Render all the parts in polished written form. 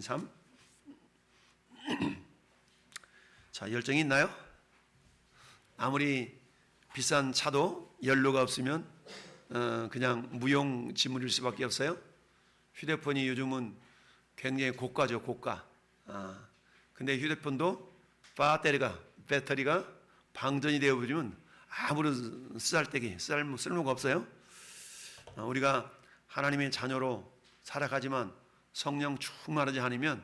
3. 자, 열정이 있나요? 아무리 비싼 차도 연료가 없으면 그냥 무용지물일 수밖에 없어요. 휴대폰이 요즘은 굉장히 고가죠, 고가. 근데 휴대폰도 배터리가 방전이 되어버리면 아무런 쓸모가 없어요. 우리가 하나님의 자녀로 살아가지만 성령 충만하지 않으면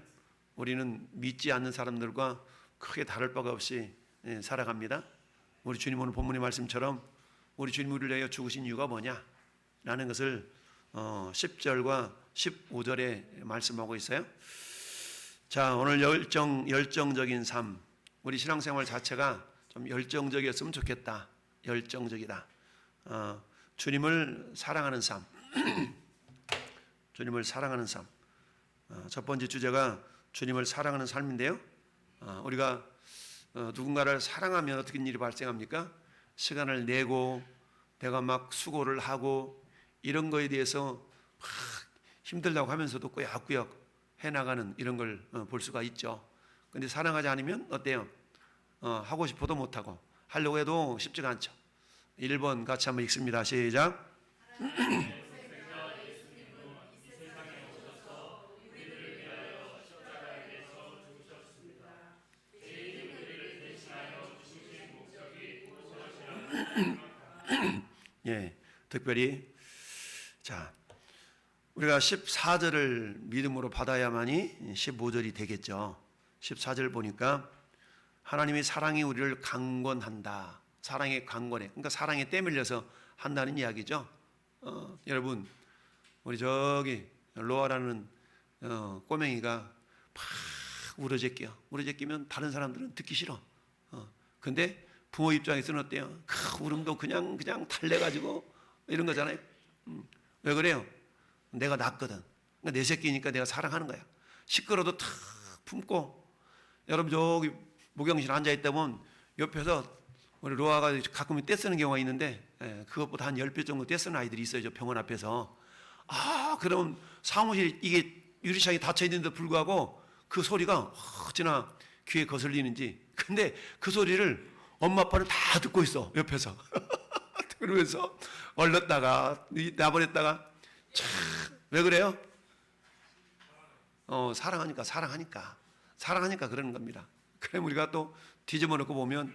우리는 믿지 않는 사람들과 크게 다를 바가 없이 살아갑니다. 우리 주님 오늘 본문의 말씀처럼 우리 주님 우리를 위하여 죽으신 이유가 뭐냐? 라는 것을 10절과 15절에 말씀하고 있어요. 자, 오늘 열정적인 삶. 우리 신앙생활 자체가 좀 열정적이었으면 좋겠다. 열정적이다. 주님을 사랑하는 삶. 주님을 사랑하는 삶. 첫 번째 주제가 주님을 사랑하는 삶인데요. 우리가 누군가를 사랑하면 어떻게 일이 발생합니까? 시간을 내고 내가 막 수고를 하고 이런 거에 대해서 막 힘들다고 하면서도 꾸역꾸역 해나가는 이런 걸 볼 수가 있죠. 그런데 사랑하지 않으면 어때요? 하고 싶어도 못하고 하려고 해도 쉽지가 않죠. 1번 같이 한번 읽습니다. 시작. 예, 특별히 자, 우리가 14절을 믿음으로 받아야만이 15절이 되겠죠. 14절 보니까 하나님의 사랑이 우리를 강권한다. 사랑의 강권에, 그러니까 사랑에 때밀려서 한다는 이야기죠. 여러분, 우리 저기 로아라는 꼬맹이가 막 울어제끼면 다른 사람들은 듣기 싫어. 근데 부모 입장에서는 어때요? 그 울음도 그냥 달래가지고 이런 거잖아요. 왜 그래요? 내가 낳았거든. 그러니까 내 새끼니까 내가 사랑하는 거야. 시끄러도 탁 품고. 여러분 저기 목욕실 앉아있다 보면 옆에서 우리 로아가 가끔 떼쓰는 경우가 있는데 그것보다 한 10배 정도 떼쓰는 아이들이 있어요. 저 병원 앞에서. 그러면 사무실 이게 유리창이 닫혀있는데도 불구하고 그 소리가 어찌나 귀에 거슬리는지. 근데 그 소리를 엄마 아빠는 다 듣고 있어 옆에서. 그러면서 얼렀다가 나버렸다가 왜 그래요? 사랑하니까 그러는 겁니다. 그럼 우리가 또 뒤집어 놓고 보면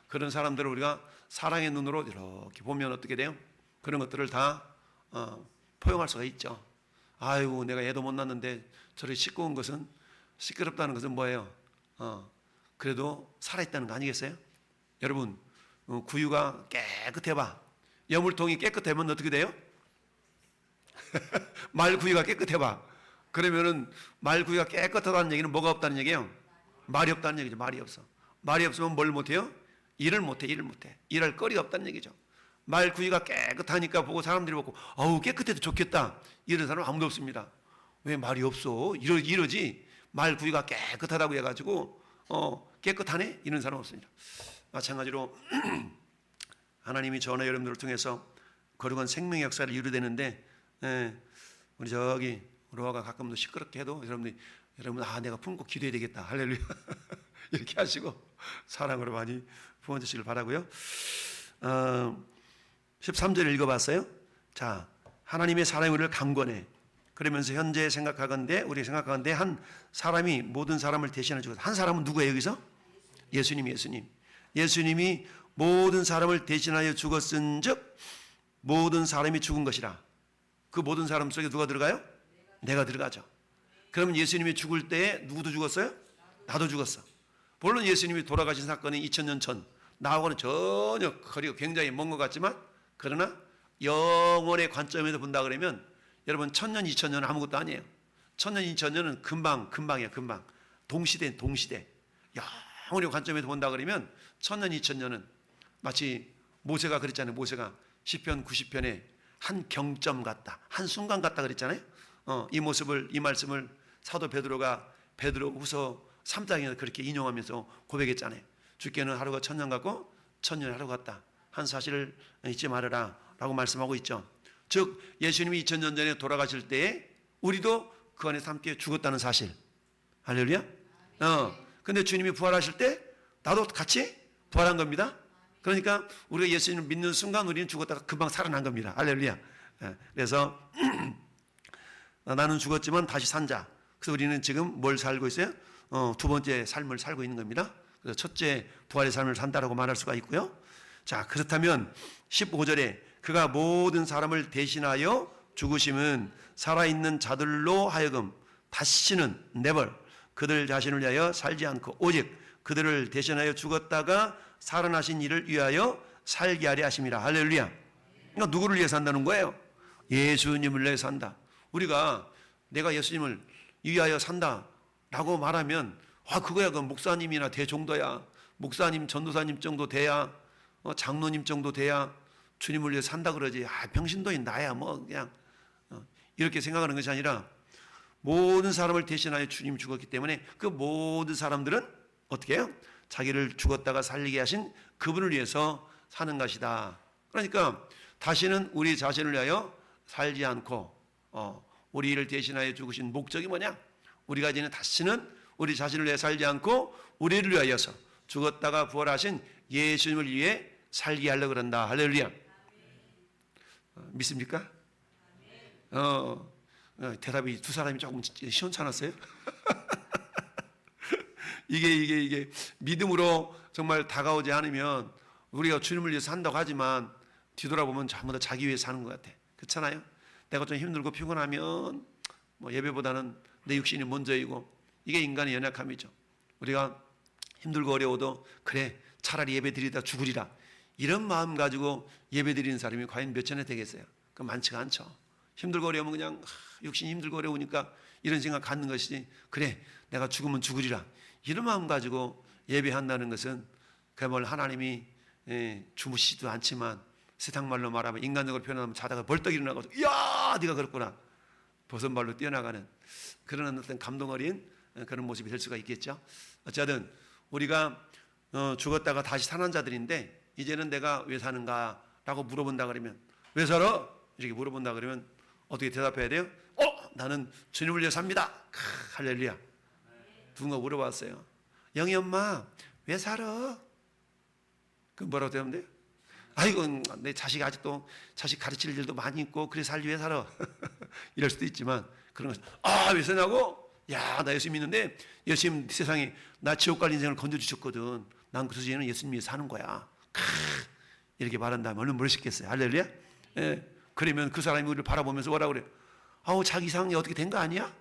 그런 사람들을 우리가 사랑의 눈으로 이렇게 보면 어떻게 돼요? 그런 것들을 다 포용할 수가 있죠. 아이고 내가 애도 못 낳는데 저렇게 시끄럽다는 것은 뭐예요? 그래도 살아있다는 거 아니겠어요? 여러분, 구유가 깨끗해봐. 여물통이 깨끗하면 어떻게 돼요? 말구유가 깨끗해봐. 그러면은 말구유가 깨끗하다는 얘기는 뭐가 없다는 얘기예요? 말이 없다는 얘기죠. 말이 없어. 말이 없으면 뭘 못해요? 일을 못해. 일할 거리가 없다는 얘기죠. 말구유가 깨끗하니까 보고 사람들이 보고 깨끗해도 좋겠다. 이런 사람 아무도 없습니다. 왜 말이 없어? 이러지. 말구유가 깨끗하다고 해가지고 깨끗하네? 이런 사람 없습니다. 마찬가지로 하나님이 저나 여러분들을 통해서 거룩한 생명의 역사를 이루되는데 우리 저기 로아가 가끔도 시끄럽게 해도 여러분 내가 품고 기도해야 되겠다. 할렐루야. 이렇게 하시고 사랑으로 많이 부어주시길 바라고요. 13절 읽어봤어요. 자, 하나님의 사랑이 우리를 강권해. 그러면서 현재 우리 생각하건대 한 사람이 모든 사람을 대신해 주고, 한 사람은 누구예요 여기서? 예수님이 모든 사람을 대신하여 죽었은즉 모든 사람이 죽은 것이라. 그 모든 사람 속에 누가 들어가요? 내가 들어가죠. 그러면 예수님이 죽을 때에 누구도 죽었어요? 나도 죽었어. 물론 예수님이 돌아가신 사건이 2000년 전, 나하고는 전혀 거리가 굉장히 먼 것 같지만, 그러나 영원의 관점에서 본다 그러면 여러분 1000년, 2000년은 아무것도 아니에요. 1000년, 2000년은 금방이에요. 금방. 동시대. 영원의 관점에서 본다 그러면 1000년, 2000년은 마치 모세가 그랬잖아요. 모세가 시편 90편에 한 경점 같다. 한 순간 같다 그랬잖아요. 이 말씀을 사도 베드로가 베드로후서 3장에서 그렇게 인용하면서 고백했잖아요. 주께는 하루가 1000년 같고 1000년이 하루 같다. 한 사실을 잊지 말아라 라고 말씀하고 있죠. 즉 예수님이 2000년 전에 돌아가실 때에 우리도 그 안에서 함께 죽었다는 사실. 할렐루야. 근데 주님이 부활하실 때 나도 같이 부활한 겁니다. 그러니까 우리가 예수님을 믿는 순간 우리는 죽었다가 금방 살아난 겁니다. 할렐루야. 그래서 나는 죽었지만 다시 산자. 그래서 우리는 지금 뭘 살고 있어요? 두 번째 삶을 살고 있는 겁니다. 그래서 첫째 부활의 삶을 산다라고 말할 수가 있고요. 자, 그렇다면 15절에 그가 모든 사람을 대신하여 죽으심은 살아있는 자들로 하여금 다시는 never 그들 자신을 위하여 살지 않고 오직 그들을 대신하여 죽었다가 살아나신 이를 위하여 살게 하려 하심이라. 할렐루야. 그러니까 누구를 위해 산다는 거예요? 예수님을 위해 산다. 우리가 내가 예수님을 위하여 산다라고 말하면 그거야 그 목사님이나 대종도야. 목사님, 전도사님 정도 돼야 장로님 정도 돼야 주님을 위해 산다 그러지. 병신도인 나야 뭐 그냥 이렇게 생각하는 것이 아니라 모든 사람을 대신하여 주님이 죽었기 때문에 그 모든 사람들은 어떻게 해요? 자기를 죽었다가 살리게 하신 그분을 위해서 사는 것이다. 그러니까 다시는 우리 자신을 위하여 살지 않고 우리를 대신하여 죽으신 목적이 뭐냐? 우리가 이제는 다시는 우리 자신을 위해 살지 않고 우리를 위하여서 죽었다가 부활하신 예수님을 위해 살게 하려고 그런다. 할렐루야. 믿습니까? 대답이 두 사람이 조금 시원찮았어요? 이게 믿음으로 정말 다가오지 않으면 우리가 주님을 위해서 산다고 하지만 뒤돌아보면 전부 다 자기 위해 사는 것 같아. 그렇잖아요? 내가 좀 힘들고 피곤하면 예배보다는 내 육신이 먼저이고 이게 인간의 연약함이죠. 우리가 힘들고 어려워도 그래 차라리 예배 드리다 죽으리라 이런 마음 가지고 예배 드리는 사람이 과연 몇 천에 되겠어요? 그 많지가 않죠. 힘들고 어려우면 그냥 육신이 힘들고 어려우니까 이런 생각 갖는 것이지 그래 내가 죽으면 죽으리라 이런 마음 가지고 예배한다는 것은 그야말로 하나님이 주무시지도 않지만 세상 말로 말하면 인간적으로 표현하면 자다가 벌떡 일어나가지고 이야 네가 그렇구나 버선발로 뛰어나가는 그런 어떤 감동 어린 그런 모습이 될 수가 있겠죠. 어쨌든 우리가 죽었다가 다시 사는 자들인데 이제는 내가 왜 사는가 라고 물어본다 그러면 왜 살아? 이렇게 물어본다 그러면 어떻게 대답해야 돼요? 나는 주님을 위해 삽니다. 할렐루야. 누군가 물어봤어요. 영희 엄마 왜 살아? 그 뭐라고 대하면 돼요? 아이고 내 자식 아직도 자식 가르칠 일도 많이 있고 그래 살기 위해 살아. 이럴 수도 있지만 그런 것은 왜 사냐고? 야 나 예수 믿는데 예수님 세상에 나 지옥 갈 인생을 건져주셨거든. 난 그래서 이제는 예수님 위해 사는 거야. 이렇게 말한다면 얼마나 멋있겠어요. 할렐루야. 그러면 그 사람이 우리를 바라보면서 뭐라고 그래요? 자기 이상이 어떻게 된 거 아니야?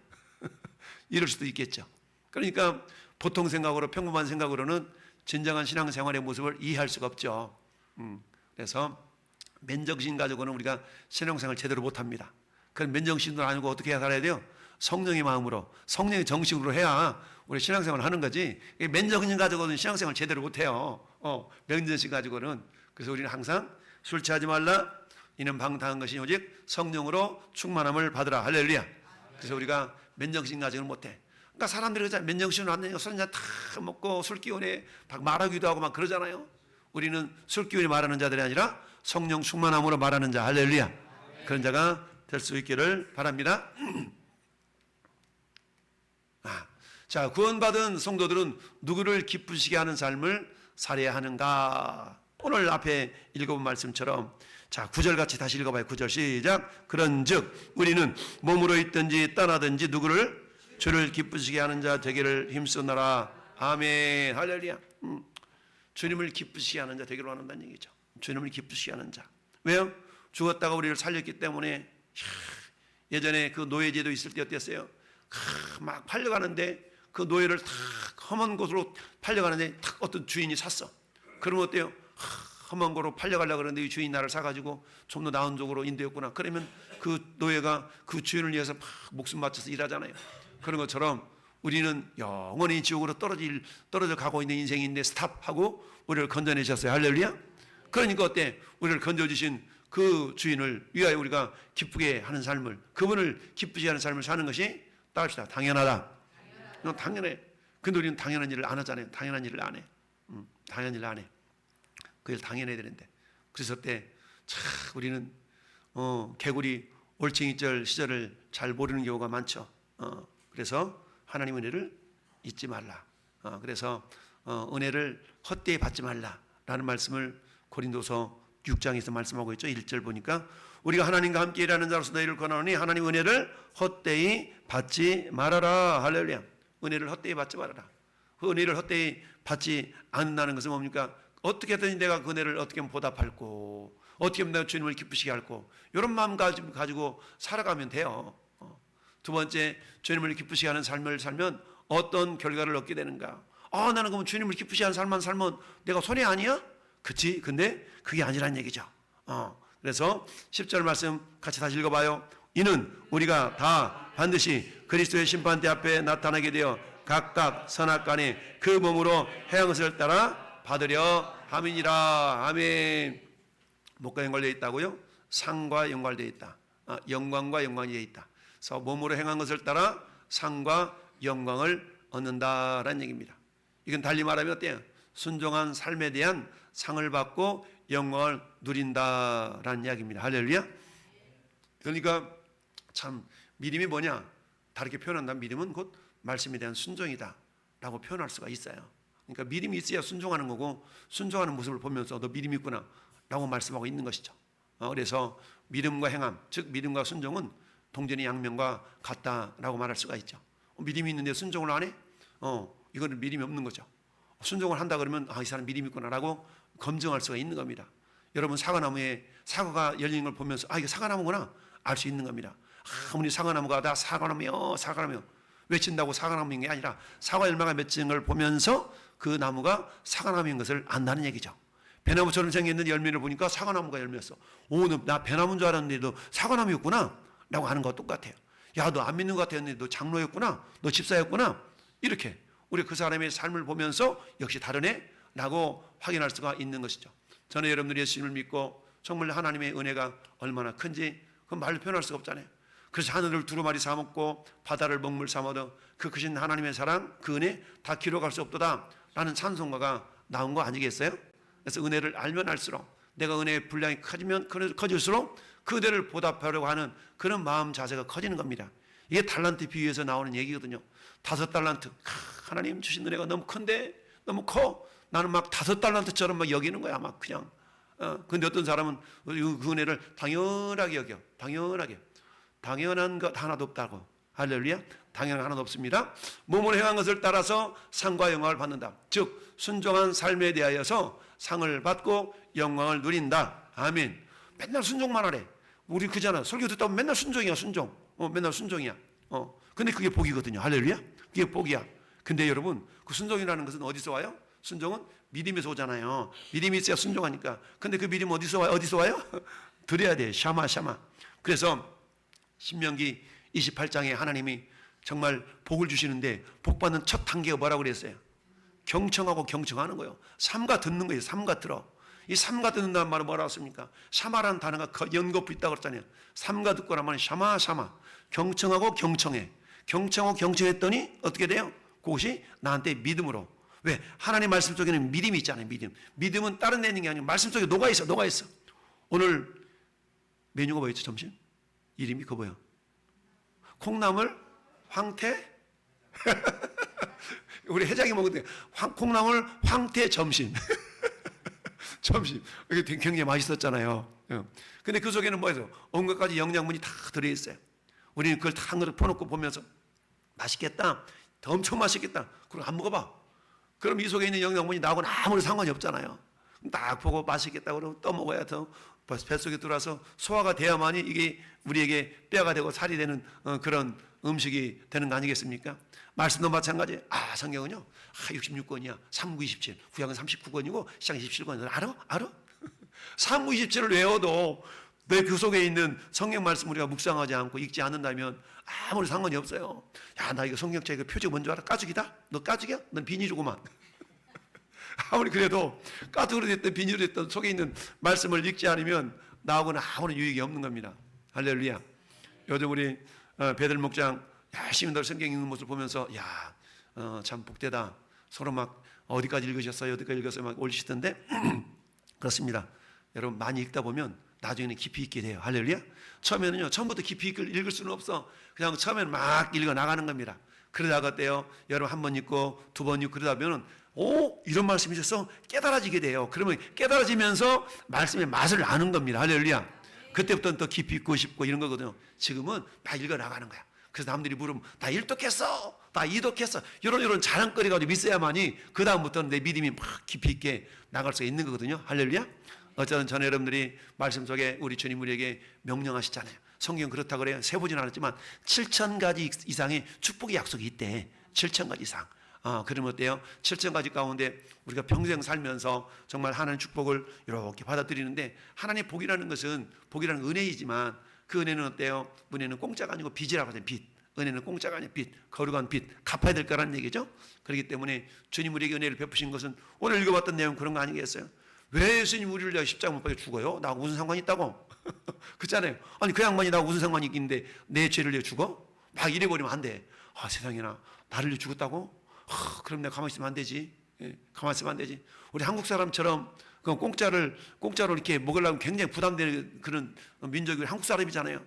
이럴 수도 있겠죠. 그러니까 보통 생각으로 평범한 생각으로는 진정한 신앙생활의 모습을 이해할 수가 없죠. 그래서 맨정신 가지고는 우리가 신앙생활을 제대로 못합니다. 그건 맨정신도 아니고 어떻게 해야 살아야 돼요? 성령의 마음으로 성령의 정식으로 해야 우리 신앙생활을 하는 거지. 맨정신 가지고는 신앙생활을 제대로 못해요. 맨정신 가지고는. 그래서 우리는 항상 술 취하지 말라 이는 방탕한 것이 오직 성령으로 충만함을 받으라. 할렐루야. 그래서 우리가 맨정신 가지고는 못해. 그러니까 사람들이 그러잖아요. 맨정신으로 안 되니까 술 한잔 다 먹고 술 기운에 막 말하기도 하고 막 그러잖아요. 우리는 술 기운에 말하는 자들이 아니라 성령 충만함으로 말하는 자. 할렐루야. 그런 자가 될 수 있기를 바랍니다. 자, 구원받은 성도들은 누구를 기쁘시게 하는 삶을 살아야 하는가? 오늘 앞에 읽어본 말씀처럼 자 9절 같이 다시 읽어봐요. 9절 시작. 그런즉 우리는 몸으로 있든지 떠나든지 누구를 주를 기쁘시게 하는 자 되기를 힘쓰노라. 아멘. 할렐루야. 주님을 기쁘시게 하는 자 되기를 원한다는 얘기죠. 주님을 기쁘시게 하는 자. 왜요? 죽었다가 우리를 살렸기 때문에. 예전에 그 노예제도 있을 때 어땠어요? 막 팔려가는데 그 노예를 탁 험한 곳으로 팔려가는데 탁 어떤 주인이 샀어. 그러면 어때요? 험한 곳으로 팔려가려고 그러는데 이 주인이 나를 사가지고 좀 더 나은 쪽으로 인도했구나. 그러면 그 노예가 그 주인을 위해서 막 목숨 바쳐서 일하잖아요. 그런 것처럼 우리는 영원히 지옥으로 떨어져 가고 있는 인생인데 스탑하고 우리를 건져내셨어요. 할렐루야. 그러니까 어때? 우리를 건져주신 그 주인을 위하여 우리가 기쁘게 하는 삶을, 그분을 기쁘게 하는 삶을 사는 것이 따릅시다. 당연하다. 당연해. 근데 우리는 당연한 일을 안 하잖아요. 당연한 일을 안 해. 당연한 일을 안 해. 그 일 당연해야 되는데. 그래서 그때 우리는 개구리 올챙이절 시절을 잘 모르는 경우가 많죠. 그래서 하나님 은혜를 잊지 말라. 그래서 은혜를 헛되이 받지 말라라는 말씀을 고린도서 6장에서 말씀하고 있죠. 1절 보니까 우리가 하나님과 함께 일하는 자로서 너희를 권하노니 하나님 은혜를 헛되이 받지 말아라. 할렐루야. 은혜를 헛되이 받지 말아라. 그 은혜를 헛되이 받지 않는다는 것은 뭡니까? 어떻게든 내가 그 은혜를 어떻게 하면 보답할고, 어떻게 하면 내가 주님을 기쁘시게 할고, 이런 마음 가지고 살아가면 돼요. 두 번째, 주님을 기쁘시게 하는 삶을 살면 어떤 결과를 얻게 되는가? 나는 그럼 주님을 기쁘시게 하는 삶만 살면 내가 손해 아니야? 그치? 근데 그게 아니란 얘기죠. 그래서 10절 말씀 같이 다시 읽어봐요. 이는 우리가 다 반드시 그리스도의 심판대 앞에 나타나게 되어 각각 선악간에 그 몸으로 행한 것을 따라 받으려 함이니라. 아멘. 뭐가 연관되어 있다고요? 상과 연관되어 있다. 영광과 연관이 되어 있다. 그래서 몸으로 행한 것을 따라 상과 영광을 얻는다라는 얘기입니다. 이건 달리 말하면 어때요? 순종한 삶에 대한 상을 받고 영광을 누린다라는 이야기입니다. 할렐루야. 그러니까 참 믿음이 뭐냐? 다르게 표현한다. 믿음은 곧 말씀에 대한 순종이다 라고 표현할 수가 있어요. 그러니까 믿음이 있어야 순종하는 거고, 순종하는 모습을 보면서 너 믿음이 있구나 라고 말씀하고 있는 것이죠. 그래서 믿음과 행함, 즉 믿음과 순종은 동전의 양면과 같다라고 말할 수가 있죠. 믿음이 있는데 순종을 안 해? 이거는 믿음이 없는 거죠. 순종을 한다 그러면 이 사람 믿음이 있구나라고 검증할 수가 있는 겁니다. 여러분 사과나무에 사과가 열리는 걸 보면서 이게 사과나무구나 알 수 있는 겁니다. 아무리 사과나무가 다 사과나무요 사과나무요 외친다고 사과나무인 게 아니라 사과 열매가 맺힌 걸 보면서 그 나무가 사과나무인 것을 안다는 얘기죠. 배나무처럼 생겼는 열매를 보니까 사과나무가 열매였어. 나 배나무인 줄 알았는데 너 사과나무였구나 라고 하는 거와 똑같아요. 야, 너 안 믿는 것 같았는데 너 장로였구나, 너 집사였구나. 이렇게 우리 그 사람의 삶을 보면서 역시 다르네 라고 확인할 수가 있는 것이죠. 저는 여러분들이 예수님을 믿고 정말 하나님의 은혜가 얼마나 큰지 그 말로 표현할 수가 없잖아요. 그래서 하늘을 두루마리 사먹고 바다를 먹물 삼아도 그 크신 하나님의 사랑, 그 은혜 다 기록할 수 없도다 라는 찬송가가 나온 거 아니겠어요? 그래서 은혜를 알면 알수록, 내가 은혜의 분량이 커질수록 그 은혜를 보답하려고 하는 그런 마음 자세가 커지는 겁니다. 이게 달란트 비유에서 나오는 얘기거든요. 5달란트, 하나님 주신 은혜가 너무 큰데, 너무 커. 나는 막 5달란트처럼 막 여기는 거야, 막 그냥. 근데 어떤 사람은 그 은혜를 당연하게 여겨. 당연한 것 하나도 없다고. 할렐루야. 당연한 것 하나도 없습니다. 몸으로 행한 것을 따라서 상과 영광을 받는다. 즉 순종한 삶에 대하여서 상을 받고 영광을 누린다. 아멘. 맨날 순종만 하래. 우리 그잖아. 설교 듣다 보면 맨날 순종이야, 순종. 맨날 순종이야. 근데 그게 복이거든요. 할렐루야. 그게 복이야. 근데 여러분, 그 순종이라는 것은 어디서 와요? 순종은 믿음에서 오잖아요. 믿음이 있어야 순종하니까. 근데 그 믿음 어디서 와요? 드려야 돼. 샤마. 그래서 신명기 28장에 하나님이 정말 복을 주시는데 복 받는 첫 단계가 뭐라고 그랬어요? 경청하고 경청하는 거예요. 삼가 듣는 거예요. 삼가 들어. 이 삼가 듣는다는 말은 뭐라고 했습니까? 샤마라는 단어가 연거푸 있다고 그랬잖아요. 삼가 듣고란 말은 샤마. 경청하고 경청해. 경청하고 경청했더니 어떻게 돼요? 그것이 나한테 믿음으로. 왜? 하나님 말씀 속에는 믿음이 있잖아요. 믿음은 다른 데 있는 게 아니고 말씀 속에 녹아있어. 오늘 메뉴가 뭐였죠? 점심? 이름이 그거 뭐야? 콩나물 황태? 우리 회장이 먹을 때 콩나물 황태 점심. 이게 굉장히 맛있었잖아요. 근데 그 속에는 뭐예요? 온갖 가지 영양분이 다 들어있어요. 우리는 그걸 다 한 그릇 퍼놓고 보면서 맛있겠다, 엄청 맛있겠다. 그럼 안 먹어봐. 그럼 이 속에 있는 영양분이 나하고는 아무런 상관이 없잖아요. 딱 보고 맛있겠다 그러면 또 먹어야 더 뱃속에 들어와서 소화가 돼야만이 이게 우리에게 뼈가 되고 살이 되는 그런 음식이 되는 거 아니겠습니까? 말씀도 마찬가지예요. 성경은요 66권이야 3927 구약은 39권이고 시장 27권이야. 알아? 3927을 외워도 내 그 속에 있는 성경 말씀 우리가 묵상하지 않고 읽지 않는다면 아무런 상관이 없어요. 야, 나 이거 성경책 이거 표지 뭔지 알아? 까죽이다? 너 까죽이야? 넌 비닐이구만. 아무리 그래도 까죽으로 됐든 비닐로 됐든 속에 있는 말씀을 읽지 않으면 나하고는 아무런 유익이 없는 겁니다. 할렐루야. 요즘 우리 배들 목장 열심히들 성경 읽는 모습을 보면서 참 복되다. 서로 막 어디까지 읽으셨어요? 막 올리시던데 그렇습니다. 여러분 많이 읽다 보면 나중에는 깊이 있게 돼요. 할렐루야. 처음에는요, 처음부터 깊이 읽을 수는 없어. 그냥 처음에는 막 읽어 나가는 겁니다. 그러다가 어때요? 여러분 한 번 읽고 두 번 읽고 그러다 보면 이런 말씀이 있었어? 깨달아지게 돼요. 그러면 깨달아지면서 말씀의 맛을 아는 겁니다. 할렐루야. 그때부터는 더 깊이 있고 싶고 이런 거거든요. 지금은 막 읽어 나가는 거야. 그래서 남들이 물으면 나 1독했어, 나 2독했어, 이런 자랑거리 가지고 있어야만이 그 다음부터는 내 믿음이 막 깊이 있게 나갈 수가 있는 거거든요. 할렐루야. 어쨌든 전 여러분들이 말씀 속에 우리 주님 우리에게 명령하시잖아요. 성경 그렇다 그래요. 세보진 않았지만 7,000가지 이상의 축복의 약속이 있대. 7,000가지 이상. 그러면 어때요? 7,000가지 가운데 우리가 평생 살면서 정말 하나님의 축복을 이렇게 받아들이는데, 하나님의 복이라는 것은 복이라는 은혜이지만 그 은혜는 어때요? 은혜는 공짜가 아니고 빚이라고 하잖아요. 빚. 은혜는 공짜가 아니라 빚, 거룩한 빚, 갚아야 될 거라는 얘기죠. 그렇기 때문에 주님 우리에게 은혜를 베푸신 것은 오늘 읽어봤던 내용 그런 거 아니겠어요? 왜 예수님 우리를 내가 십자가 못 박혀 죽어요? 나하고 무슨 상관이 있다고? 그렇잖아요. 아니 그 양반이 나하고 무슨 상관이 있는데 내 죄를 내 죽어? 막 이래버리면 안 돼. 세상에나 나를 위해 죽었다고? 그럼 내가 가만히 있으면 안 되지. 가만히 있으면 안 되지. 우리 한국 사람처럼 그 공짜로 이렇게 먹으려면 굉장히 부담되는 그런 민족이 한국 사람이잖아요.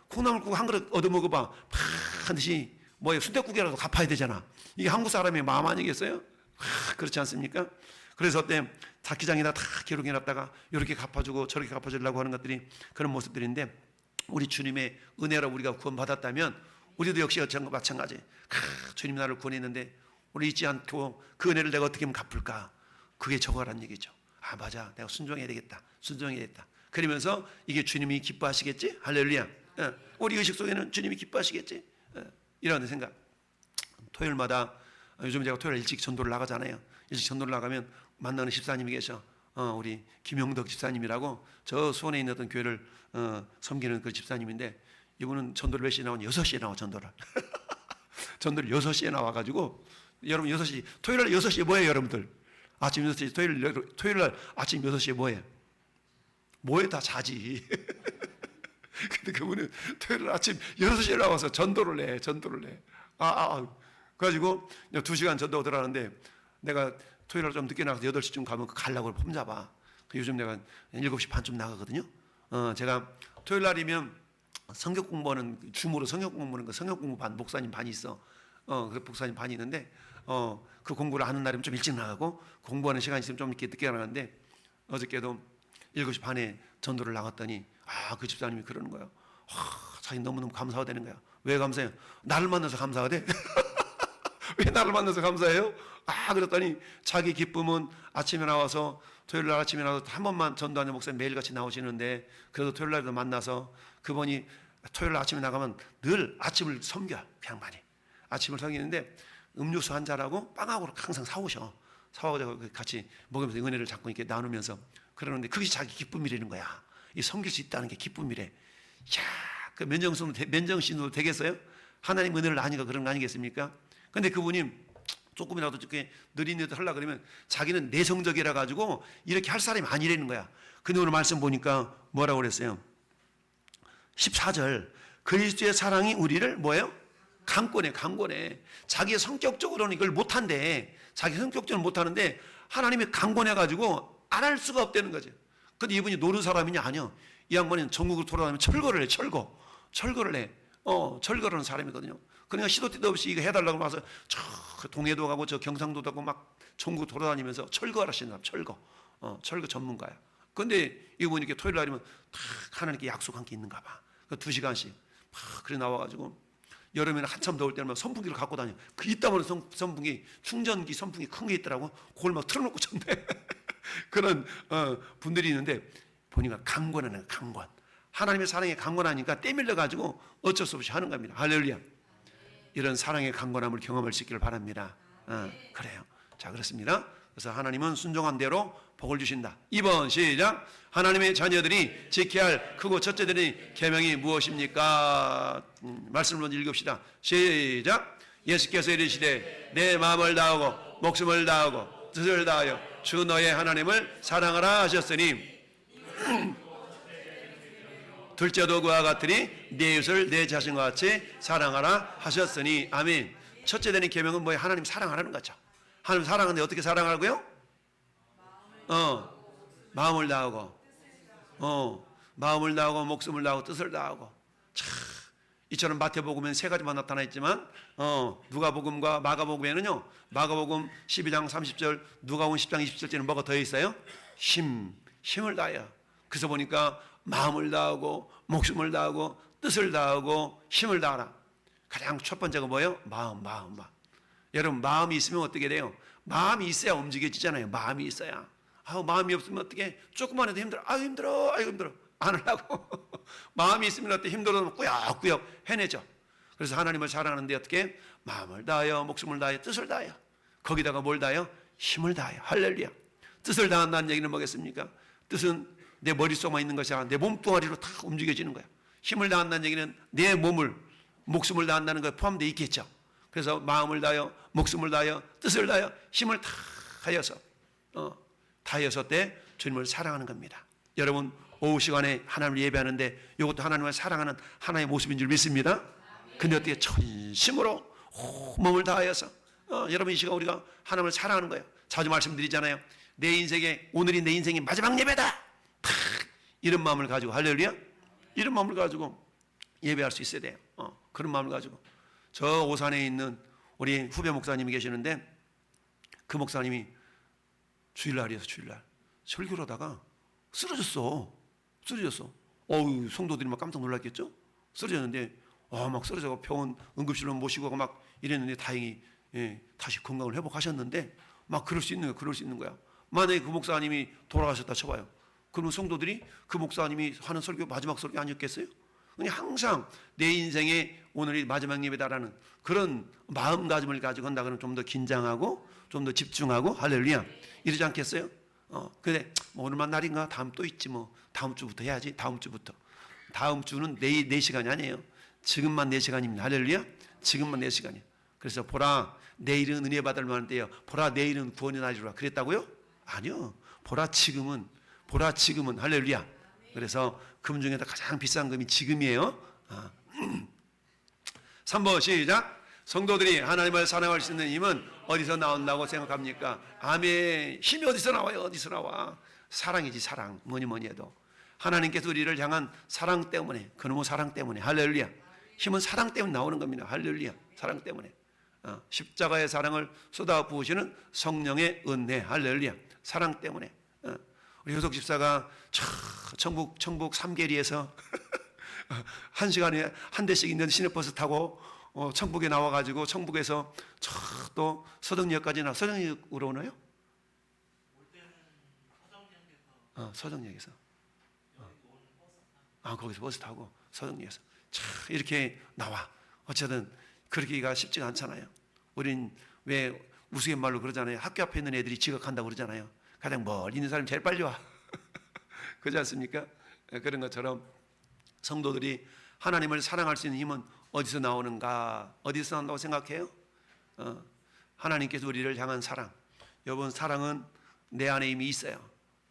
콩나물국 한 그릇 얻어 먹어봐. 반드시 순댓국이라도 갚아야 되잖아. 이게 한국 사람의 마음 아니겠어요? 그렇지 않습니까? 그래서 어때? 다기장에다 다 기록해놨다가 이렇게 갚아주고 저렇게 갚아주려고 하는 것들이 그런 모습들인데, 우리 주님의 은혜로 우리가 구원받았다면 우리도 역시 마찬가지. 주님 나를 구원했는데 우리 잊지 않고 그 은혜를 내가 어떻게 하면 갚을까? 그게 저거란 얘기죠. 맞아, 내가 순종해야 되겠다. 순종해야겠다. 그러면서 이게 주님이 기뻐하시겠지? 할렐루야. 우리 의식 속에는 주님이 기뻐하시겠지? 이런 생각. 토요일마다 요즘 제가 토요일 일찍 전도를 나가잖아요. 일찍 전도를 나가면 만나는 집사님이 계셔. 우리 김용덕 집사님이라고 저 수원에 있는 어떤 교회를 섬기는 그 집사님인데, 이분은 전도를 몇 시에 나오냐? 6시에 나와 전도를. 전도를 6시에 나와가지고, 여러분 6시 토요일 날 6시에 뭐해요 여러분들? 아침 6시 토요일 날 아침 6시에 뭐해? 뭐해? 다 자지. 근데 그분은 토요일 아침 6시에 나와서 전도를 해. 그래가지고 2시간 전도 들어가는데, 내가 토요일 날 좀 늦게 나가서 8시쯤 가면 가려고 폼 잡아. 요즘 내가 7시 반쯤 나가거든요. 제가 토요일 날이면 성경 공부하는 줌으로 성경 공부하는 거 성경 공부 반 목사님 반이 있어. 그 목사님 반이 있는데 그 공부를 하는 날이면 좀 일찍 나가고 공부하는 시간이 있으면 좀 이렇게 늦게 나가는데, 어저께도 7시 반에 전도를 나갔더니 그 집사님이 그러는 거예요. 자기 너무너무 감사하다는 거야. 왜 감사해요? 나를 만나서 감사하대. 왜 나를 만나서 감사해요? 그랬더니 자기 기쁨은 아침에 나와서 토요일 날 아침에 나와서 한 번만 전도하는 목사님 매일같이 나오시는데, 그래도 토요일 날도 만나서 그분이 토요일 날 아침에 나가면 늘 아침을 섬겨. 그 양반이 아침을 섬기는데 음료수 한 잔하고 빵하고 항상 사오셔. 사와서 같이 먹으면서 은혜를 자꾸 이렇게 나누면서 그러는데, 그것이 자기 기쁨이라는 거야. 이 섬길 수 있다는 게 기쁨이래. 그 면정신도 되겠어요? 하나님 은혜를 아니까 그런 거 아니겠습니까? 근데 그분이 조금이라도 이렇게 느린 일을 하려고 그러면 자기는 내성적이라 가지고 이렇게 할 사람이 아니라는 거야. 근데 오늘 말씀 보니까 뭐라고 그랬어요? 14절. 그리스도의 사랑이 우리를 뭐예요? 강권해. 자기 성격적으로는 이걸 못한대. 자기 성격적으로 못하는데 하나님이 강권해가지고 안 할 수가 없다는 거죠. 근데 이분이 노는 사람이냐? 아니요. 이 양반은 전국으로 돌아다니면 철거를 해. 철거를 해. 철거를 하는 사람이거든요. 그러니까 시도 때도 없이 이거 해달라고 와서 저 동해도 가고 저 경상도도 가고 막 전국 돌아다니면서 철거를 하시는 사람. 철거 전문가야. 근데 이분이 이렇게 토요일 날이면 다 하나님께 약속한 게 있는가 봐. 2시간씩 막 그래 나와가지고 여름에는 한참 더울 때는 선풍기를 갖고 다녀. 그 이따만한 선풍기, 충전기 선풍기 큰 게 있더라고. 그걸 막 틀어놓고 쳤네. 그런 분들이 있는데, 보니까 강권하는 강권. 하나님의 사랑에 강권하니까 때밀려가지고 어쩔 수 없이 하는 겁니다. 할렐루야. 이런 사랑의 강권함을 경험할 수 있기를 바랍니다. 그래요. 자, 그렇습니다. 그래서 하나님은 순종한 대로 복을 주신다. 2번 시작. 하나님의 자녀들이 지켜야 할 크고 첫째들의 계명이 무엇입니까? 말씀을 먼저 읽읍시다. 시작. 예수께서 이르시되 내 마음을 다하고 목숨을 다하고 뜻을 다하여 주 너의 하나님을 사랑하라 하셨으니 둘째도 그와 같으니 네 이웃을 내 자신과 같이 사랑하라 하셨으니. 아멘. 첫째 되는 계명은 뭐예요? 하나님 사랑하라는 거죠. 하나님 사랑하는데 어떻게 사랑하고요? 마음을 다하고 마음을 다하고 목숨을 다하고 뜻을 다하고. 참, 이처럼 마태복음엔 세 가지만 나타나 있지만 누가복음과 마가복음에는요, 마가복음 12장 30절, 누가복음 10장 27절에는 뭐가 더 있어요? 힘을 다하여. 그래서 보니까 마음을 다하고 목숨을 다하고 뜻을 다하고 힘을 다하라. 가장 첫 번째가 뭐예요? 마음. 여러분, 마음이 있으면 어떻게 돼요? 마음이 있어야 움직여지잖아요. 마음이 있어야. 마음이 없으면 어떻게? 조금만 해도 힘들어. 힘들어. 안 하려고. 마음이 있으면 어떻게? 힘들어도 꾸역꾸역 해내죠. 그래서 하나님을 사랑하는데 어떻게? 마음을 다하여 목숨을 다하여 뜻을 다하여. 거기다가 뭘 다하여? 힘을 다하여. 할렐루야. 뜻을 다한다는 얘기는 뭐겠습니까? 뜻은 내 머릿속만 있는 것이 아니라 내 몸뚱아리로 다 움직여지는 거야. 힘을 다한다는 얘기는 내 목숨을 다한다는 것에 포함되어 있겠죠. 그래서 마음을 다하여 목숨을 다하여 뜻을 다하여 힘을 다 하여서 다여섯 때 주님을 사랑하는 겁니다. 여러분, 오후 시간에 하나님을 예배하는데 이것도 하나님을 사랑하는 하나의 모습인 줄 믿습니다. 근데 어떻게 전심으로 몸을 다하여서 여러분, 이 시간 우리가 하나님을 사랑하는 거예요. 자주 말씀드리잖아요. 내 인생에, 오늘이 내 인생의 마지막 예배다, 이런 마음을 가지고, 할렐루야, 이런 마음을 가지고 예배할 수 있어야 돼요. 그런 마음을 가지고. 저 오산에 있는 우리 후배 목사님이 계시는데, 그 목사님이 주일날이어서 주일날 설교를 하다가 쓰러졌어. 성도들이 막 깜짝 놀랐겠죠? 쓰러졌는데 막 쓰러져서 병원 응급실로 모시고 막 이랬는데 다행히 다시 건강을 회복하셨는데, 막 그럴 수 있는 거야. 만약에 그 목사님이 돌아가셨다 쳐봐요. 그러면 성도들이 그 목사님이 하는 설교 마지막 설교 아니었겠어요? 그냥 항상 내 인생의 오늘이 마지막 예배다라는 그런 마음가짐을 가지고 한다 그러면 좀 더 긴장하고 좀 더 집중하고, 할렐루야, 이러지 않겠어요? 근데 오늘만 날인가? 다음 또 있지 뭐. 다음 주부터 해야지. 다음 주는 내 시간이 아니에요. 지금만 내 시간입니다. 할렐루야. 지금만 내 시간이에요. 그래서 보라, 내일은 은혜 받을 만한 때요. 보라, 내일은 구원의 날이라 그랬다고요? 아니요. 보라 지금은 할렐루야. 그래서 금 중에서 가장 비싼 금이 지금이에요. 3번 시작. 성도들이 하나님을 사랑할 수 있는 힘은 어디서 나온다고 생각합니까? 아멘. 힘이 어디서 나와요? 어디서 나와? 사랑이지, 사랑. 뭐니 해도 하나님께서 우리를 향한 사랑 때문에, 그놈의 사랑 때문에, 할렐루야. 힘은 사랑 때문에 나오는 겁니다. 할렐루야. 사랑 때문에. 십자가의 사랑을 쏟아 부으시는 성령의 은혜, 할렐루야. 사랑 때문에. 우리 효석 집사가 천국 3계리에서 한 시간에 한 대씩 있는 시내버스 타고 천국에 나와가지고 천국에서 또 서정역까지 서정역으로 오나요? 서정역에서 거기서 버스 타고 서정역에서 이렇게 나와. 어쨌든 그러기가 쉽지가 않잖아요. 우린 왜 우스갯말로 그러잖아요. 학교 앞에 있는 애들이 지각한다고 그러잖아요. 가장 멀리 있는 사람이 제일 빨리 와. 그렇지 않습니까? 그런 것처럼 성도들이 하나님을 사랑할 수 있는 힘은 어디서 나오는가? 어디서 나온다고 생각해요? 하나님께서 우리를 향한 사랑. 여러분, 사랑은 내 안에 이미 있어요.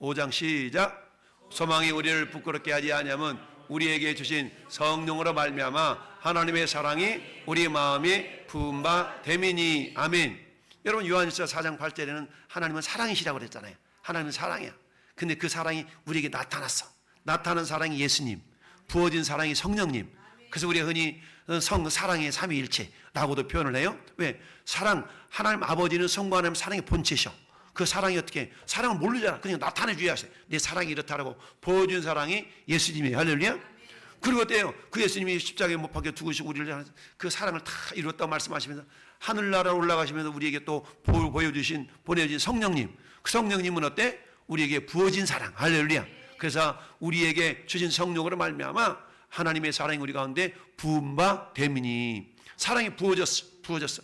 5장 시작. 소망이 우리를 부끄럽게 하지 아니하면 우리에게 주신 성령으로 말미암아 하나님의 사랑이 우리 마음에 부은 바 됨이니. 아멘. 여러분, 요한일서 4장 8절에는 하나님은 사랑이시라고 그랬잖아요. 하나님은 사랑이야. 근데 그 사랑이 우리에게 나타났어. 나타난 사랑이 예수님, 부어진 사랑이 성령님. 그래서 우리가 흔히 사랑의 삼위일체라고도 표현을 해요. 왜? 사랑, 하나님 아버지는 성부 하나님 사랑의 본체셔. 그 사랑이 어떻게? 사랑을 모르잖아. 그냥 나타내 줘야 해. 내 사랑이 이렇다라고 보여준 사랑이 예수님이에요. 할렐루야. 그리고 어때요? 그 예수님이 십자가에 못 박혀 죽으시고 우리를 그 사랑을 다 이뤘다고 말씀하시면서 하늘나라 올라가시면서 우리에게 또 보내주신 성령님. 그 성령님은 어때? 우리에게 부어진 사랑. 할렐루야. 그래서 우리에게 주신 성령으로 말미암아 하나님의 사랑이 우리 가운데 부은 바 됨이니. 사랑이 부어졌어.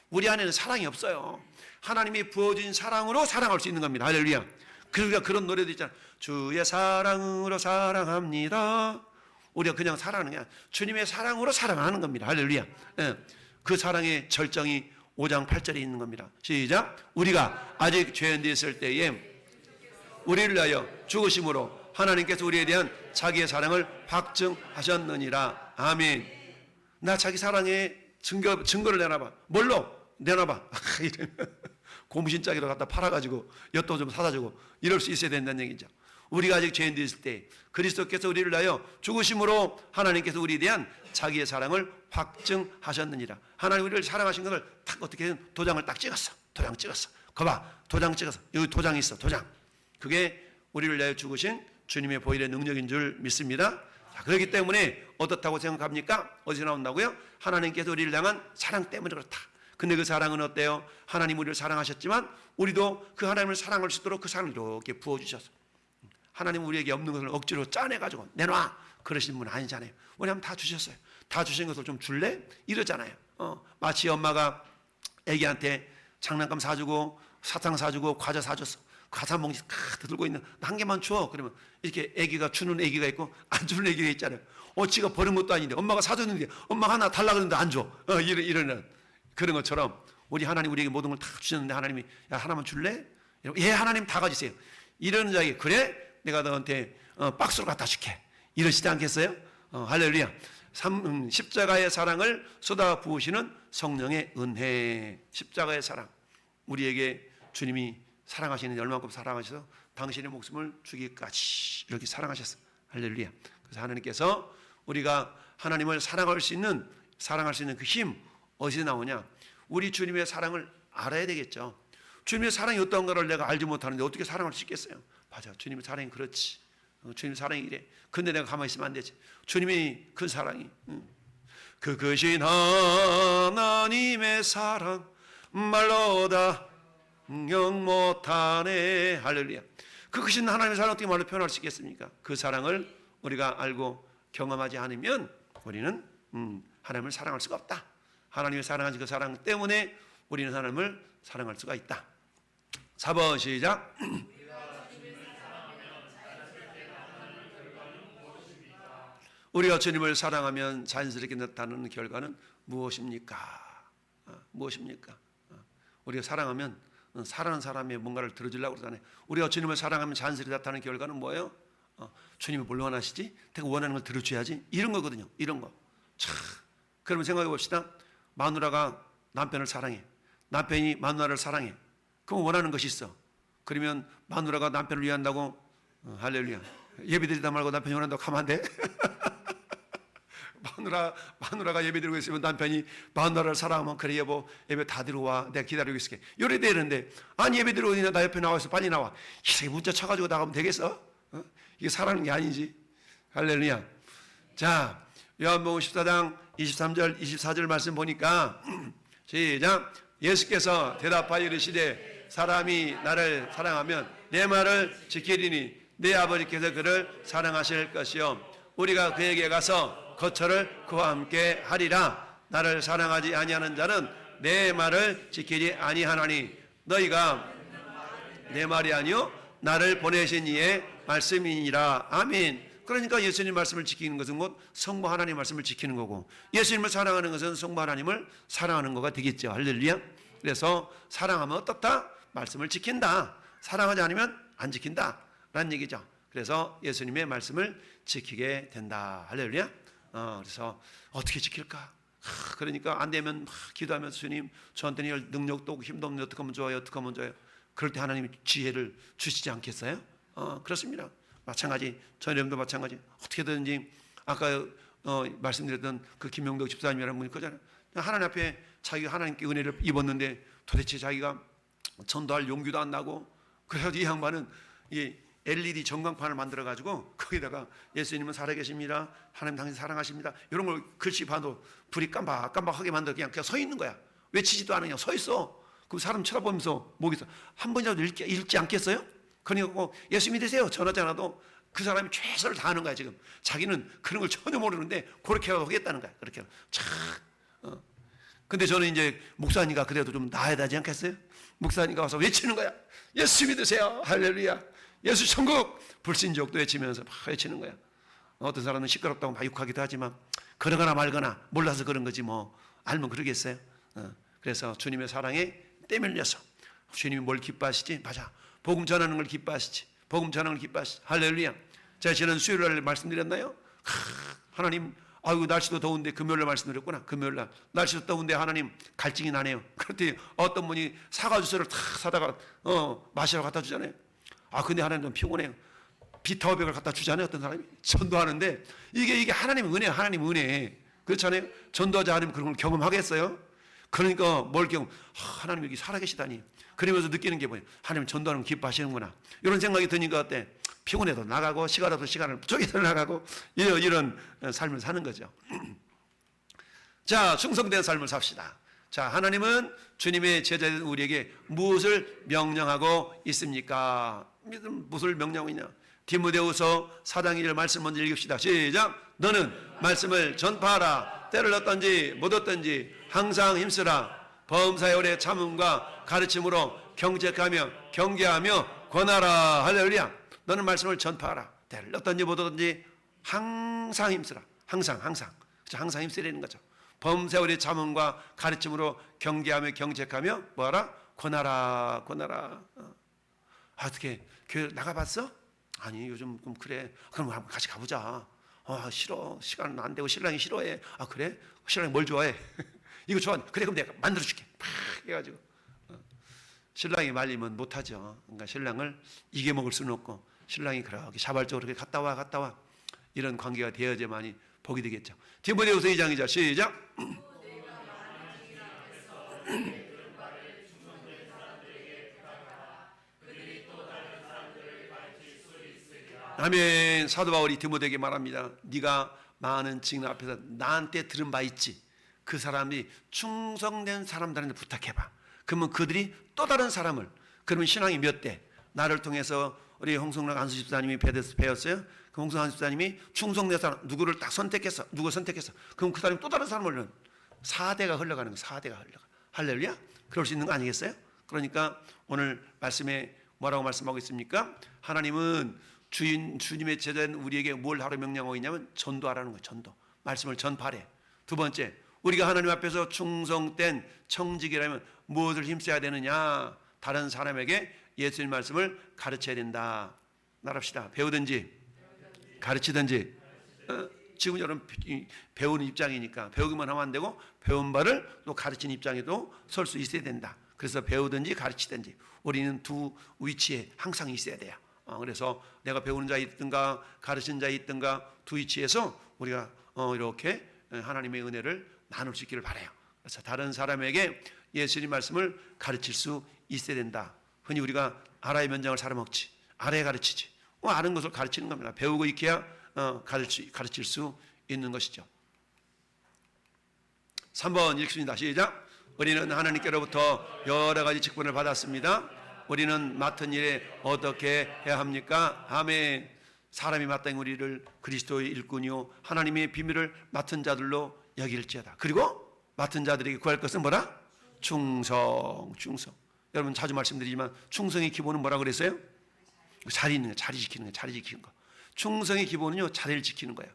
우리 안에는 사랑이 없어요. 하나님이 부어진 사랑으로 사랑할 수 있는 겁니다. 할렐루야. 그러니까 그런 노래도 있잖아. 주의 사랑으로 사랑합니다. 우리가 그냥 사랑하는 게 아니라 주님의 사랑으로 사랑하는 겁니다. 할렐루야. 그 사랑의 절정이 5장 8절에 있는 겁니다. 시작. 우리가 아직 죄인되어 있을 때에 우리를 위하여 죽으심으로 하나님께서 우리에 대한 자기의 사랑을 확증하셨느니라. 아멘. 나 자기 사랑의 증거를 내놔봐. 뭘로? 내놔봐. 고무신짜기로 갖다 팔아가지고 엿도 좀 사다 주고 이럴 수 있어야 된다는 얘기죠. 우리가 아직 죄인 되었을 때 그리스도께서 우리를 위하여 죽으심으로 하나님께서 우리에 대한 자기의 사랑을 확증하셨느니라. 하나님 우리를 사랑하신 것을 딱 어떻게 도장을 딱 찍었어. 도장 찍었어. 거봐, 도장 찍었어. 여기 도장이 있어. 도장. 그게 우리를 위하여 죽으신 주님의 보혈의 능력인 줄 믿습니다. 자, 그렇기 때문에 어떻다고 생각합니까? 어디서 나온다고요? 하나님께서 우리를 향한 사랑 때문에 그렇다. 근데 그 사랑은 어때요? 하나님 우리를 사랑하셨지만 우리도 그 하나님을 사랑할 수 있도록 그 사랑을 이렇게 부어주셔서, 하나님 우리에게 없는 것을 억지로 짜내가지고 내놔 그러신 분 아니잖아요. 왜냐하면 다 주셨어요. 다 주신 것을 좀 줄래? 이러잖아요. 마치 엄마가 애기한테 장난감 사주고 사탕 사주고 과자 사줬어. 과자 몽지 들고 있는, 한 개만 줘. 그러면 이렇게 애기가 주는 애기가 있고 안 주는 애기가 있잖아요. 지가 버린 것도 아닌데 엄마가 사줬는데 엄마가 하나 달라 그러는데 안 줘. 이러는 그런 것처럼 우리 하나님 우리에게 모든 걸 다 주셨는데 하나님이 야 하나만 줄래? 예, 하나님 다 가지세요. 이러는 자에게 그래? 내가 너한테 박스로 갖다 줄게. 이러시지 않겠어요? 할렐루야. 십자가의 사랑을 쏟아 부으시는 성령의 은혜. 십자가의 사랑. 우리에게 주님이 사랑하시는 얼마만큼 사랑하셔서 당신의 목숨을 주기까지 이렇게 사랑하셨어. 할렐루야. 그래서 하나님께서 우리가 하나님을 사랑할 수 있는 그 힘 어디서 나오냐? 우리 주님의 사랑을 알아야 되겠죠. 주님의 사랑이 어떤 거를 내가 알지 못하는데 어떻게 사랑할 수 있겠어요? 맞아. 주님의 사랑이 그렇지. 주님의 사랑이 이래. 근데 내가 가만히 있으면 안 되지. 주님이 그 사랑이 그것이 하나님의 사랑 말로 다 영 못하네. 할렐루야. 그것이 하나님의 사랑 어떻게 말로 표현할 수 있겠습니까? 그 사랑을 우리가 알고 경험하지 않으면 우리는 하나님을 사랑할 수가 없다. 하나님을 사랑하신 그 사랑 때문에 우리는 하나님을 사랑할 수가 있다. 4번 시작. 우리가 주님을 사랑하면 자연스럽게 나타나는 결과는 무엇입니까? 무엇입니까? 우리가 사랑하면 사랑하는 사람의 뭔가를 들어주려고 그러잖아요. 우리가 주님을 사랑하면 자연스럽게 나타나는 결과는 뭐예요? 주님이 뭘 원하시지? 내가 원하는 걸 들어줘야지. 이런 거거든요. 이런 거. 참. 그러면 생각해 봅시다. 마누라가 남편을 사랑해. 남편이 마누라를 사랑해. 그럼 원하는 것이 있어. 그러면 마누라가 남편을 위한다고 할렐루야. 예배드리다 말고 남편이 원한다고 가면 안 돼? 마누라가 예배 드리고 있으면 남편이 마누라를 사랑하면 그래 여보 예배 다 들어와 내가 기다리고 있을게 이래 되는데 아니 예배 들어오니 나 옆에 나와서 빨리 나와 이렇게 문자 쳐가지고 나가면 되겠어? 이게 사랑하는 게 아니지. 할렐루야. 자 요한복음 14장 23절 24절 말씀 보니까 시작. 예수께서 대답하여 이르시되 사람이 나를 사랑하면 내 말을 지키리니 내 아버지께서 그를 사랑하실 것이요 우리가 그에게 가서 거처를 그와 함께 하리라. 나를 사랑하지 아니하는 자는 내 말을 지키지 아니하나니 너희가 내 말이 아니요 나를 보내신 이의 말씀이니라. 아멘. 그러니까 예수님 말씀을 지키는 것은 곧 성부 하나님 말씀을 지키는 거고 예수님을 사랑하는 것은 성부 하나님을 사랑하는 거가 되겠죠. 할렐루야. 그래서 사랑하면 어떻다? 말씀을 지킨다. 사랑하지 않으면 안 지킨다 라는 얘기죠. 그래서 예수님의 말씀을 지키게 된다. 할렐루야. 그래서 어떻게 지킬까? 그러니까 안 되면 기도하면서 주님 저한테는 능력도 없고 힘도 없는데 어떻게 하면 좋아요? 어떻게 하면 좋아요? 그럴 때 하나님이 지혜를 주시지 않겠어요? 그렇습니다. 마찬가지 저희도 마찬가지 어떻게든지 아까 말씀드렸던 그 김용덕 집사님이라는 분이 그잖아요. 하나님 앞에 자기가 하나님께 은혜를 입었는데 도대체 자기가 전도할 용기도 안 나고 그래서 이 양반은 이 LED 전광판을 만들어가지고 거기다가 예수님은 살아계십니다. 하나님 당신 사랑하십니다. 이런 걸 글씨 봐도 불이 깜박깜박하게 만들어 그냥 서 있는 거야. 외치지도 않으냐 서 있어. 그 사람 쳐다보면서 목에서 한 번이라도 읽지 않겠어요? 그러니까 예수 믿으세요. 전하지 않아도 그 사람이 최선을 다하는 거야. 지금 자기는 그런 걸 전혀 모르는데 그렇게라도 하겠다는 거야. 그렇게 근데 저는 이제 목사니까 그래도 좀 나아야 되지 않겠어요? 목사니까 와서 외치는 거야. 예수 믿으세요. 할렐루야. 예수 천국. 불신지옥도 외치면서 막 외치는 거야. 어떤 사람은 시끄럽다고 막 욕하기도 하지만 그러거나 말거나 몰라서 그런 거지 뭐 알면 그러겠어요. 그래서 주님의 사랑에 때밀려서 주님이 뭘 기뻐하시지? 맞아. 복음 전하는 걸 기뻐하시지. 복음 전하는 걸 기뻐하시지. 할렐루야. 제가 지난 수요일날 말씀드렸나요? 하나님 아이고 날씨도 더운데 금요일날 말씀드렸구나. 금요일날 날씨도 더운데 하나님 갈증이 나네요. 그랬더니 어떤 분이 사과 주스를 탁 사다가 마시러 갖다 주잖아요. 근데 하나님 좀 피곤해요. 비타오백을 갖다 주잖아요. 어떤 사람이 전도하는데 이게 하나님의 은혜야. 하나님의 은혜. 그렇잖아요. 전도하지 않으면 그런 걸 경험하겠어요? 그러니까 뭘 경험? 하나님 여기 살아계시다니. 그러면서 느끼는 게 뭐예요? 하나님 전도하는 거 기뻐하시는구나. 이런 생각이 드니까 어때? 피곤해도 나가고 시간도 시간을 쪼개서 나가고 이런 삶을 사는 거죠. 자, 충성된 삶을 삽시다. 자, 하나님은 주님의 제자된 우리에게 무엇을 명령하고 있습니까? 무엇을 명령하고 있냐? 디모데후서 4장 1절 말씀 먼저 읽읍시다. 시작. 너는 말씀을 전파하라. 때를 얻든지 못 얻든지 항상 힘쓰라. 범사에 오래 참음과 가르침으로 경책하며 경계하며 권하라. 할렐루야. 너는 말씀을 전파하라. 때를 얻든지 못 얻든지 항상 힘쓰라. 항상 힘쓰라는 거죠. 범사에 오래 참음과 가르침으로 경계하며 경책하며 뭐하라? 권하라. 어떻게 교회 나가봤어? 아니 요즘 좀 그래. 그럼 한번 같이 가보자. 싫어. 시간은 안 되고 신랑이 싫어해. 그래? 신랑이 뭘 좋아해? 이거 좋아해. 그래 그럼 내가 만들어줄게. 팍 해가지고 신랑이 말리면 못하죠. 그러니까 신랑을 이겨먹을 수는 없고 신랑이 그렇게 자발적으로 갔다 와 이런 관계가 되어야지만이 복이 되겠죠. 디모데후서 2장 2절 시작. 아멘. 사도 바울이 디모데에게 말합니다. 네가 많은 증인 앞에서 나한테 들은 바 있지. 그 사람이 충성된 사람들한테 부탁해봐. 그러면 그들이 또 다른 사람을, 그러면 신앙이 몇 대? 나를 통해서 우리 홍성락 안수 집사님이 배웠어요. 그 홍성락 안수 집사님이 충성된 사람 누구를 딱 선택했어. 누구 선택했어. 그럼 그 사람이 또 다른 사람을 4대가 흘러가는 거. 4대가 흘러가. 할렐루야. 그럴 수 있는 거 아니겠어요? 그러니까 오늘 말씀에 뭐라고 말씀하고 있습니까? 하나님은 주님의 제자인 우리에게 뭘 하러 명령하고 있냐면 전도하라는 거예요. 전도. 말씀을 전파래. 두 번째, 우리가 하나님 앞에서 충성된 청직이라면 무엇을 힘써야 되느냐? 다른 사람에게 예수님 말씀을 가르쳐야 된다. 말합시다. 배우든지 가르치든지. 지금 여러분 배우는 입장이니까 배우기만 하면 안 되고 배운 바를 또 가르치는 입장에도 설 수 있어야 된다. 그래서 배우든지 가르치든지 우리는 두 위치에 항상 있어야 돼요. 그래서 내가 배우는 자 있든가 가르치는 자 있든가 두 위치에서 우리가 이렇게 하나님의 은혜를 나눌 수 있기를 바라요. 그래서 다른 사람에게 예수님 말씀을 가르칠 수 있어야 된다. 흔히 우리가 알아야 면장을 살아먹지, 알아야 가르치지. 아는 것을 가르치는 겁니다. 배우고 익혀야 가르칠 수 있는 것이죠. 3번 읽습니다. 시작. 우리는 하나님께로부터 여러 가지 직분을 받았습니다. 우리는 맡은 일에 어떻게 해야 합니까? 아멘. 사람이 마땅히 우리를 그리스도의 일꾼이요 하나님의 비밀을 맡은 자들로 여길지어다. 그리고 맡은 자들에게 구할 것은 뭐라? 충성. 여러분 자주 말씀드리지만 충성의 기본은 뭐라 그랬어요? 자리 있는 거, 자리 지키는 거. 충성의 기본은요 자리를 지키는 거예요.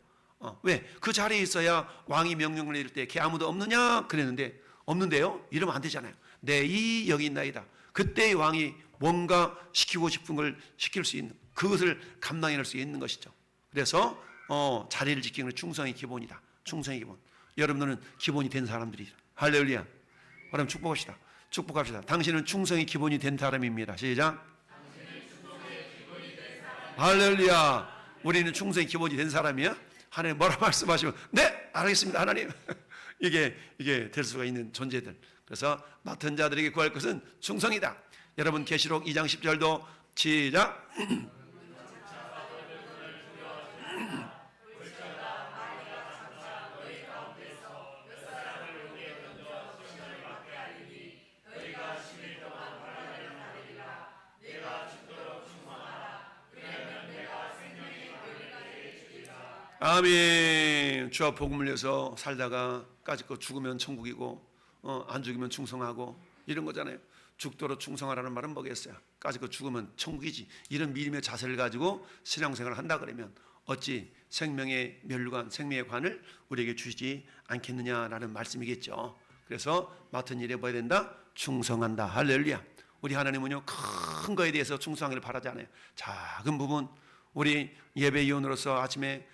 왜? 그 자리에 있어야 왕이 명령을 내릴 때 걔 아무도 없느냐 그랬는데 없는데요? 이러면 안 되잖아요. 내 이 여기 있나이다. 그때 왕이 뭔가 시키고 싶은 걸 시킬 수 있는, 그것을 감당해낼 수 있는 것이죠. 그래서 자리를 지키는 충성의 기본이다. 충성의 기본. 여러분들은 기본이 된 사람들이죠. 할렐루야. 그럼 축복합시다. 당신은 충성의 기본이 된 사람입니다. 시작. 할렐루야. 우리는 충성의 기본이 된 사람이야? 하나님 뭐라 말씀하시면 네 알겠습니다 하나님. 이게 될 수가 있는 존재들. 그래서 맡은 자들에게 구할 것은 충성이다. 여러분 계시록 2장 10절도 시작. 아멘. 주와 복음을 위해서 살다가 까짓거 죽으면 천국이고 안 죽으면 충성하고 이런 거잖아요. 죽도록 충성하라는 말은 뭐겠어요? 까짓거 죽으면 천국이지. 이런 믿음의 자세를 가지고 신앙생활을 한다 그러면 어찌 생명의 멸류관, 생명의 관을 우리에게 주시지 않겠느냐라는 말씀이겠죠. 그래서 맡은 일에 뭐해야 된다? 충성한다. 할렐루야. 우리 하나님은요 큰 거에 대해서 충성하기를 바라지 않아요. 작은 부분, 우리 예배위원으로서 아침에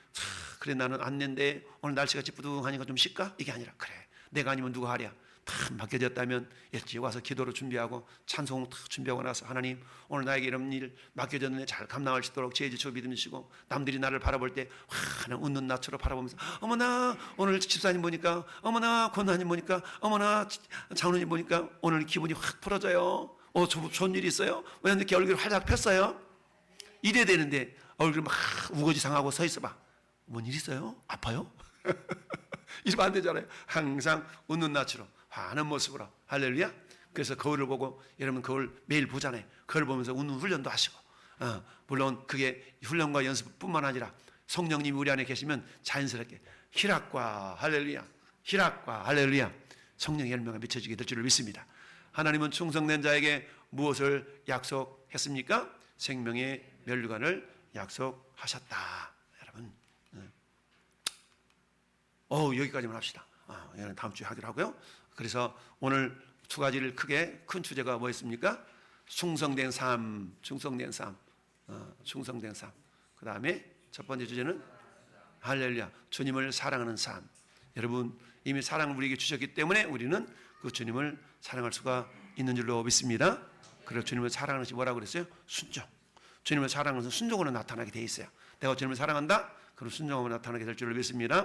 그래 나는 안 낸데 오늘 날씨가 찌뿌둥하니까 좀 쉴까? 이게 아니라 그래 내가 아니면 누가 하랴. 다 맡겨졌다면 일찍 와서 기도로 준비하고 찬송 다 준비하고 나서 하나님 오늘 나에게 이런 일 맡겨졌는데 잘 감당할 수 있도록 지혜 지추고 믿음 주시고 남들이 나를 바라볼 때 환한 웃는 낯으로 바라보면서 어머나 오늘 집사님 보니까 어머나 권사님 보니까 어머나 장로님 보니까 오늘 기분이 확 풀어져요. 좋은 일이 있어요. 왜 이렇게 얼굴이 활짝 폈어요? 이래야 되는데 얼굴 막 우거지 상하고 서 있어 봐. 뭔 일 있어요? 아파요? 이러면 안 되잖아요. 항상 웃는 낯으로 환한 모습으로 할렐루야. 그래서 거울을 보고 여러분 거울 매일 보잖아요. 거울 보면서 웃는 훈련도 하시고 물론 그게 훈련과 연습뿐만 아니라 성령님이 우리 안에 계시면 자연스럽게 희락과 할렐루야 희락과 할렐루야 성령의 열매가 맺혀지게 될 줄을 믿습니다. 하나님은 충성된 자에게 무엇을 약속했습니까? 생명의 면류관을 약속하셨다. 여러분 여기까지만 합시다. 다음 주에 하기로 하고요. 그래서 오늘 두 가지를 크게 큰 주제가 뭐였습니까? 충성된 삶, 충성된 삶, 충성된 삶. 그 다음에 첫 번째 주제는 할렐루야, 주님을 사랑하는 삶. 여러분 이미 사랑을 우리에게 주셨기 때문에 우리는 그 주님을 사랑할 수가 있는 줄로 믿습니다. 그래서 주님을 사랑하는 것이 뭐라고 그랬어요? 순종. 주님을 사랑하는 것은 순종으로 나타나게 돼 있어요. 내가 주님을 사랑한다? 그럼 순종으로 나타나게 될 줄로 믿습니다.